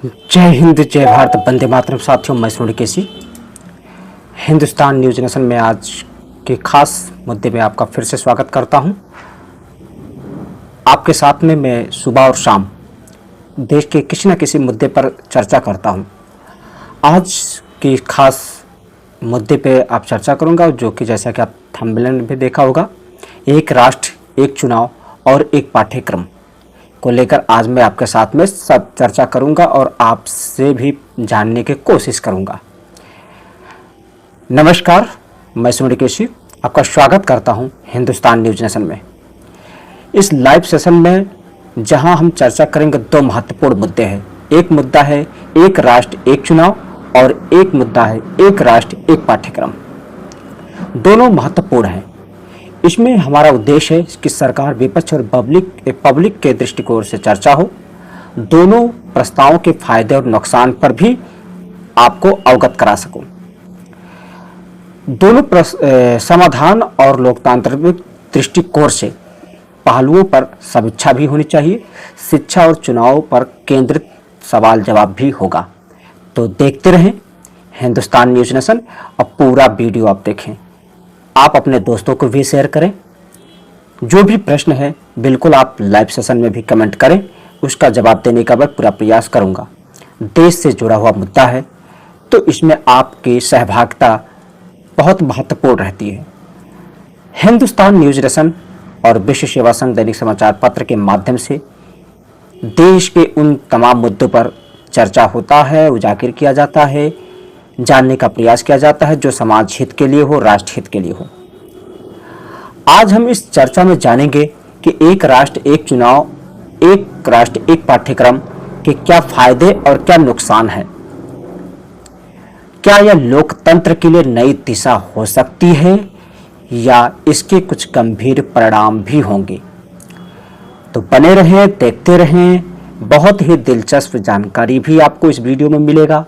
जय हिंद, जय भारत, वंदे मातरम। साथियों, मैं सोनी केसी हिंदुस्तान न्यूज नेशन में आज के खास मुद्दे में आपका फिर से स्वागत करता हूं। आपके साथ में मैं सुबह और शाम देश के किसी न किसी मुद्दे पर चर्चा करता हूं। आज की खास मुद्दे पे आप चर्चा करूंगा, जो कि जैसा कि आप थंबनेल में भी देखा होगा, एक राष्ट्र एक चुनाव और एक पाठ्यक्रम को लेकर आज मैं आपके साथ में सब चर्चा करूंगा और आपसे भी जानने की कोशिश करूंगा। नमस्कार, मैं सोनी केसी आपका स्वागत करता हूं हिंदुस्तान न्यूज नेशन में। इस लाइव सेशन में जहां हम चर्चा करेंगे दो महत्वपूर्ण मुद्दे हैं। एक मुद्दा है एक राष्ट्र एक चुनाव और एक मुद्दा है एक राष्ट्र एक पाठ्यक्रम। दोनों महत्वपूर्ण हैं। इसमें हमारा उद्देश्य है कि सरकार, विपक्ष और पब्लिक के दृष्टिकोण से चर्चा हो। दोनों प्रस्तावों के फायदे और नुकसान पर भी आपको अवगत करा सकूं। दोनों समाधान और लोकतांत्रिक दृष्टिकोण से पहलुओं पर समीक्षा भी होनी चाहिए। शिक्षा और चुनाव पर केंद्रित सवाल जवाब भी होगा। तो देखते रहें हिंदुस्तान न्यूज नेशन और पूरा वीडियो आप देखें। आप अपने दोस्तों को भी शेयर करें। जो भी प्रश्न है बिल्कुल आप लाइव सेशन में भी कमेंट करें, उसका जवाब देने का मैं पूरा प्रयास करूंगा। देश से जुड़ा हुआ मुद्दा है तो इसमें आपकी सहभागिता बहुत महत्वपूर्ण रहती है। हिंदुस्तान न्यूज नेशन और विश्व सेवा संघ दैनिक समाचार पत्र के माध्यम से देश के उन तमाम मुद्दों पर चर्चा होता है, उजागर किया जाता है, जानने का प्रयास किया जाता है जो समाज हित के लिए हो, राष्ट्र हित के लिए हो। आज हम इस चर्चा में जानेंगे कि एक राष्ट्र एक चुनाव, एक राष्ट्र एक पाठ्यक्रम के क्या फायदे और क्या नुकसान है। क्या यह लोकतंत्र के लिए नई दिशा हो सकती है या इसके कुछ गंभीर परिणाम भी होंगे। तो बने रहें, देखते रहें। बहुत ही दिलचस्प जानकारी भी आपको इस वीडियो में मिलेगा।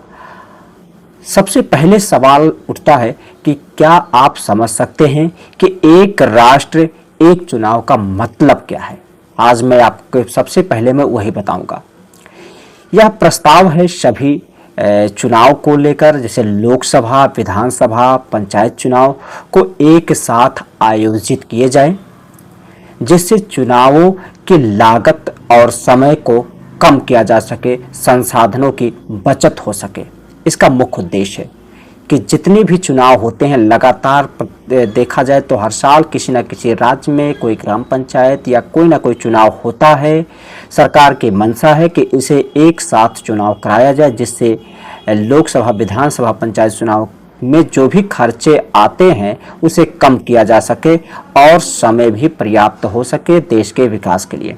सबसे पहले सवाल उठता है कि क्या आप समझ सकते हैं कि एक राष्ट्र एक चुनाव का मतलब क्या है। आज मैं आपको सबसे पहले मैं वही बताऊंगा। यह प्रस्ताव है सभी चुनाव को लेकर, जैसे लोकसभा, विधानसभा, पंचायत चुनाव को एक साथ आयोजित किए जाए, जिससे चुनावों की लागत और समय को कम किया जा सके, संसाधनों की बचत हो सके। इसका मुख्य उद्देश्य है कि जितने भी चुनाव होते हैं लगातार देखा जाए तो हर साल किसी न किसी राज्य में कोई ग्राम पंचायत या कोई ना कोई चुनाव होता है। सरकार की मंशा है कि इसे एक साथ चुनाव कराया जाए, जिससे लोकसभा, विधानसभा, पंचायत चुनाव में जो भी खर्चे आते हैं उसे कम किया जा सके और समय भी पर्याप्त हो सके देश के विकास के लिए।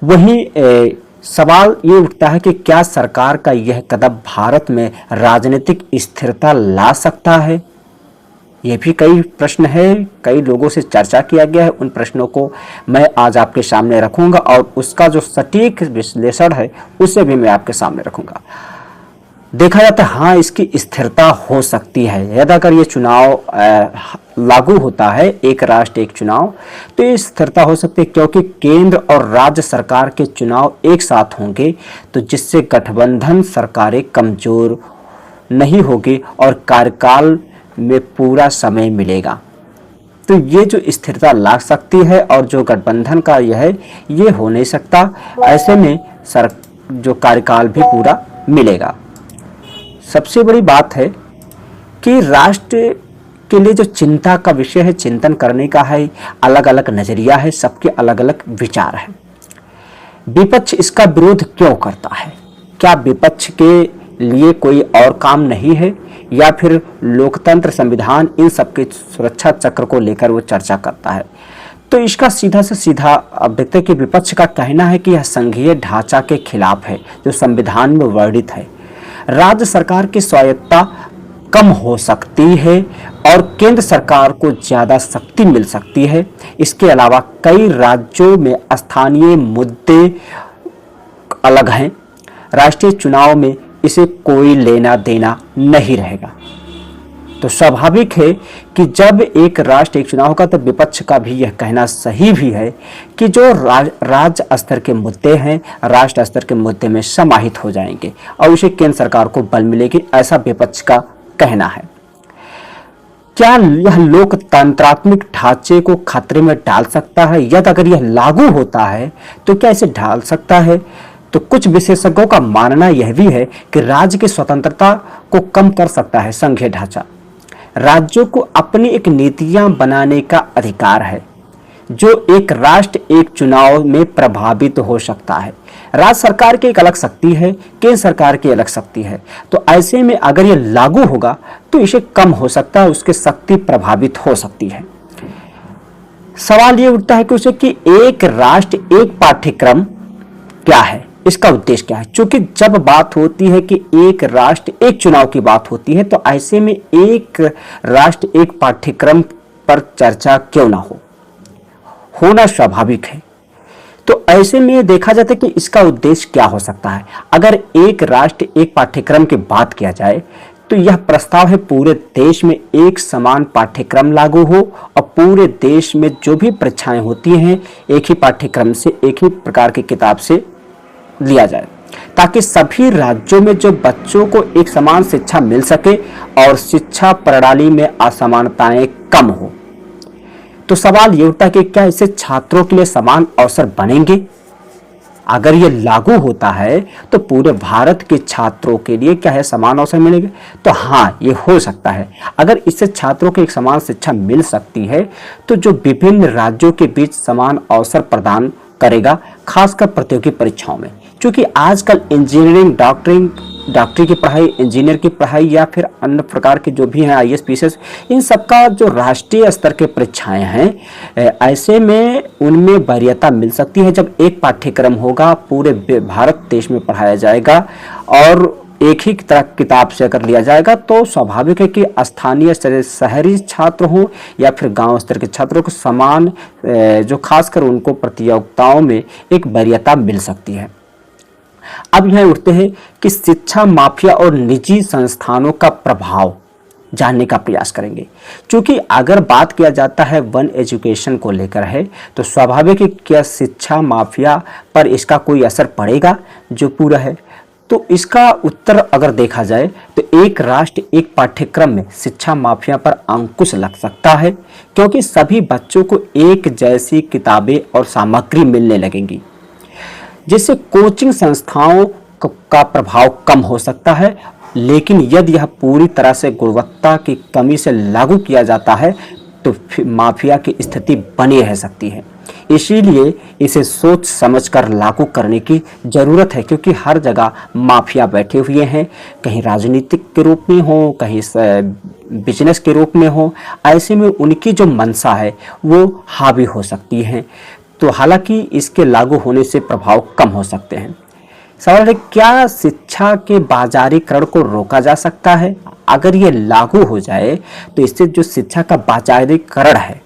वहीं सवाल ये उठता है कि क्या सरकार का यह कदम भारत में राजनीतिक स्थिरता ला सकता है। ये भी कई प्रश्न है, कई लोगों से चर्चा किया गया है। उन प्रश्नों को मैं आज आपके सामने रखूंगा और उसका जो सटीक विश्लेषण है उसे भी मैं आपके सामने रखूंगा। देखा जाता है हाँ, इसकी स्थिरता हो सकती है। यदि अगर ये चुनाव लागू होता है, एक राष्ट्र एक चुनाव, तो ये स्थिरता हो सकती है, क्योंकि केंद्र और राज्य सरकार के चुनाव एक साथ होंगे, तो जिससे गठबंधन सरकारें कमजोर नहीं होगी और कार्यकाल में पूरा समय मिलेगा। तो ये जो स्थिरता ला सकती है और जो गठबंधन का यह है, ये हो नहीं सकता। ऐसे में जो कार्यकाल भी पूरा मिलेगा। सबसे बड़ी बात है कि राष्ट्र के लिए जो चिंता का विषय है, चिंतन करने का है, अलग अलग नजरिया है, सबके अलग अलग विचार है। विपक्ष इसका विरोध क्यों करता है? क्या विपक्ष के लिए कोई और काम नहीं है या फिर लोकतंत्र, संविधान, इन सबके सुरक्षा चक्र को लेकर वो चर्चा करता है? तो इसका सीधा से सीधा अब देखते हैं कि विपक्ष का कहना है कि यह संघीय ढांचा के खिलाफ है जो संविधान में वर्णित है। राज्य सरकार की स्वायत्तता कम हो सकती है और केंद्र सरकार को ज़्यादा शक्ति मिल सकती है। इसके अलावा कई राज्यों में स्थानीय मुद्दे अलग हैं। राष्ट्रीय चुनाव में इसे कोई लेना देना नहीं रहेगा। तो स्वाभाविक है कि जब एक राष्ट्र एक चुनाव होगा तो विपक्ष का भी यह कहना सही भी है कि जो राज्य स्तर के मुद्दे हैं राष्ट्र स्तर के मुद्दे में समाहित हो जाएंगे और उसे केंद्र सरकार को बल मिलेगी, ऐसा विपक्ष का कहना है। क्या यह लोकतंत्रात्मक ढांचे को खतरे में डाल सकता है? यदि अगर यह लागू होता है तो क्या इसे ढाल सकता है? तो कुछ विशेषज्ञों का मानना यह भी है कि राज्य की स्वतंत्रता को कम कर सकता है संघीय ढांचा। राज्यों को अपनी एक नीतियां बनाने का अधिकार है जो एक राष्ट्र एक चुनाव में प्रभावित हो सकता है। राज्य सरकार की एक अलग शक्ति है, केंद्र सरकार की अलग शक्ति है। तो ऐसे में अगर यह लागू होगा तो इसे कम हो सकता है, उसकी शक्ति प्रभावित हो सकती है। सवाल यह उठता है कि उसे कि एक राष्ट्र एक पाठ्यक्रम क्या है, इसका उद्देश्य क्या है? क्योंकि जब बात होती है कि एक राष्ट्र एक चुनाव की बात होती है तो ऐसे में एक राष्ट्र एक पाठ्यक्रम पर चर्चा क्यों ना हो, होना स्वाभाविक है। तो ऐसे में देखा जाता है कि इसका उद्देश्य क्या हो सकता है। अगर एक राष्ट्र एक पाठ्यक्रम की बात किया जाए तो यह प्रस्ताव है पूरे देश में एक समान पाठ्यक्रम लागू हो और पूरे देश में जो भी परीक्षाएं होती हैं एक ही पाठ्यक्रम से एक ही प्रकार की किताब से लिया जाए, ताकि सभी राज्यों में जो बच्चों को एक समान शिक्षा मिल सके और शिक्षा प्रणाली में असमानताएं कम हो। तो सवाल ये उठता है कि क्या इससे छात्रों के लिए समान अवसर बनेंगे? अगर ये लागू होता है तो पूरे भारत के छात्रों के लिए क्या है समान अवसर मिलेंगे? तो हाँ, ये हो सकता है। अगर इससे छात्रों को एक समान शिक्षा मिल सकती है तो जो विभिन्न राज्यों के बीच समान अवसर प्रदान करेगा, खासकर प्रतियोगी परीक्षाओं में। क्योंकि आजकल इंजीनियरिंग, डॉक्टरी की पढ़ाई, इंजीनियर की पढ़ाई या फिर अन्य प्रकार के जो भी हैं IAS PCS, इन सबका जो राष्ट्रीय स्तर के परीक्षाएं हैं, ऐसे में उनमें वरीयता मिल सकती है। जब एक पाठ्यक्रम होगा पूरे भारत देश में पढ़ाया जाएगा और एक ही तरह किताब से अगर लिया जाएगा तो स्वाभाविक है कि स्थानीय शहरी छात्र हों या फिर गांव स्तर के छात्रों को समान जो खासकर उनको प्रतियोगिताओं में एक वरीयता मिल सकती है। अब यह उठते हैं कि शिक्षा माफिया और निजी संस्थानों का प्रभाव जानने का प्रयास करेंगे। क्योंकि अगर बात किया जाता है वन एजुकेशन को लेकर है तो स्वाभाविक है क्या शिक्षा माफिया पर इसका कोई असर पड़ेगा जो पूरा है? तो इसका उत्तर अगर देखा जाए तो एक राष्ट्र एक पाठ्यक्रम में शिक्षा माफिया पर अंकुश लग सकता है, क्योंकि सभी बच्चों को एक जैसी किताबें और सामग्री मिलने लगेंगी, जिससे कोचिंग संस्थाओं का प्रभाव कम हो सकता है। लेकिन यदि यह पूरी तरह से गुणवत्ता की कमी से लागू किया जाता है तो माफिया की स्थिति बनी रह सकती है। इसीलिए इसे सोच समझकर लागू करने की जरूरत है, क्योंकि हर जगह माफिया बैठे हुए हैं, कहीं राजनीतिक के रूप में हो, कहीं बिजनेस के रूप में हो। ऐसे में उनकी जो मंशा है वो हावी हो सकती है। तो हालांकि इसके लागू होने से प्रभाव कम हो सकते हैं। सवाल है क्या शिक्षा के बाजारीकरण को रोका जा सकता है? अगर ये लागू हो जाए तो इससे जो शिक्षा का बाजारीकरण है,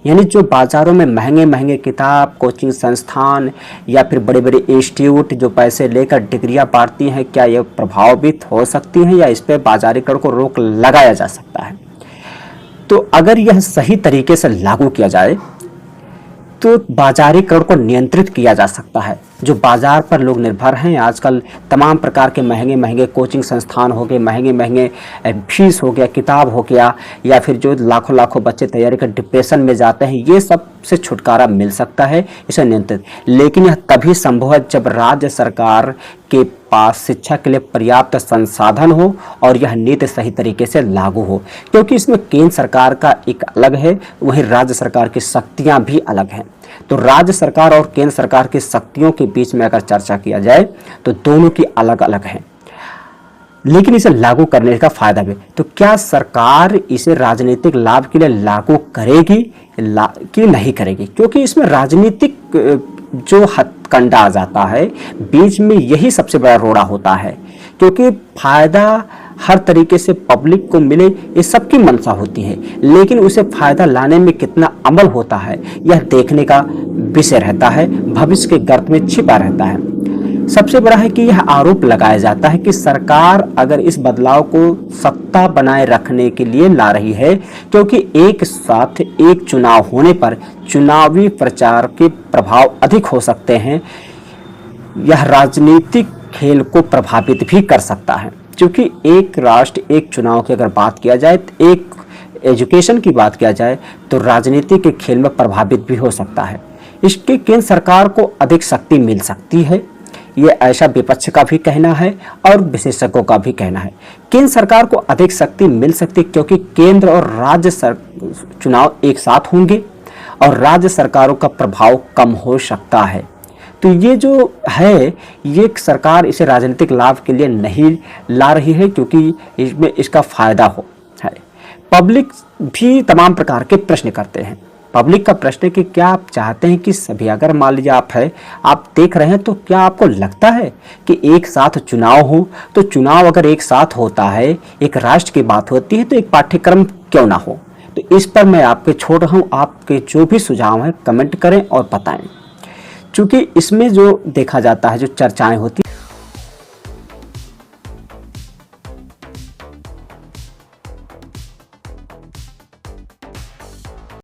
यानी जो बाजारों में महंगे महंगे किताब, कोचिंग संस्थान या फिर बड़े बड़े इंस्टीट्यूट जो पैसे लेकर डिग्रियां बांटती हैं, क्या ये प्रभावित हो सकती हैं या इस पर बाजारीकरण को रोक लगाया जा सकता है? तो अगर यह सही तरीके से लागू किया जाए तो बाजारीकरण को नियंत्रित किया जा सकता है। जो बाजार पर लोग निर्भर हैं, आजकल तमाम प्रकार के महंगे महंगे कोचिंग संस्थान हो गए, महंगे महंगे फीस हो गया, किताब हो गया, या फिर जो लाखों लाखों बच्चे तैयारी कर डिप्रेशन में जाते हैं, ये सब से छुटकारा मिल सकता है इसे नियंत्रित। लेकिन यह तभी संभव है जब राज्य सरकार के पास शिक्षा के लिए पर्याप्त संसाधन हो और यह नीति सही तरीके से लागू हो, क्योंकि इसमें केंद्र सरकार का एक अलग है, वहीं राज्य सरकार की शक्तियां भी अलग हैं। तो राज्य सरकार और केंद्र सरकार की शक्तियों के बीच में अगर चर्चा किया जाए तो दोनों की अलग अलग है, लेकिन इसे लागू करने का फायदा भी। तो क्या सरकार इसे राजनीतिक लाभ के लिए लागू करेगी कि नहीं करेगी? क्योंकि इसमें राजनीतिक जो हथकंडा आ जाता है बीच में, यही सबसे बड़ा रोड़ा होता है, क्योंकि फायदा हर तरीके से पब्लिक को मिले ये सबकी मंशा होती है, लेकिन उसे फायदा लाने में कितना अमल होता है यह देखने का विषय रहता है, भविष्य के गर्त में छिपा रहता है। सबसे बड़ा है कि यह आरोप लगाया जाता है कि सरकार अगर इस बदलाव को सत्ता बनाए रखने के लिए ला रही है, क्योंकि एक साथ एक चुनाव होने पर चुनावी प्रचार के प्रभाव अधिक हो सकते हैं। यह राजनीतिक खेल को प्रभावित भी कर सकता है, क्योंकि एक राष्ट्र एक चुनाव की अगर बात किया जाए, तो एक एजुकेशन की बात किया जाए, तो राजनीति के खेल में प्रभावित भी हो सकता है। इसके केंद्र सरकार को अधिक शक्ति मिल सकती है, ये ऐसा विपक्ष का भी कहना है और विशेषज्ञों का भी कहना है। केंद्र सरकार को अधिक शक्ति मिल सकती है, क्योंकि केंद्र और राज्य चुनाव एक साथ होंगे और राज्य सरकारों का प्रभाव कम हो सकता है। तो ये जो है, ये सरकार इसे राजनीतिक लाभ के लिए नहीं ला रही है, क्योंकि इसमें इसका फायदा हो है। पब्लिक भी तमाम प्रकार के प्रश्न करते हैं। पब्लिक का प्रश्न है कि क्या आप चाहते हैं कि सभी, अगर मान लीजिए आप देख रहे हैं, तो क्या आपको लगता है कि एक साथ चुनाव हो? तो चुनाव अगर एक साथ होता है, एक राष्ट्र की बात होती है, तो एक पाठ्यक्रम क्यों ना हो? तो इस पर मैं आपके छोड़ रहा हूँ, आपके जो भी सुझाव हैं कमेंट करें और बताएं, क्योंकि इसमें जो देखा जाता है, जो चर्चाएं होती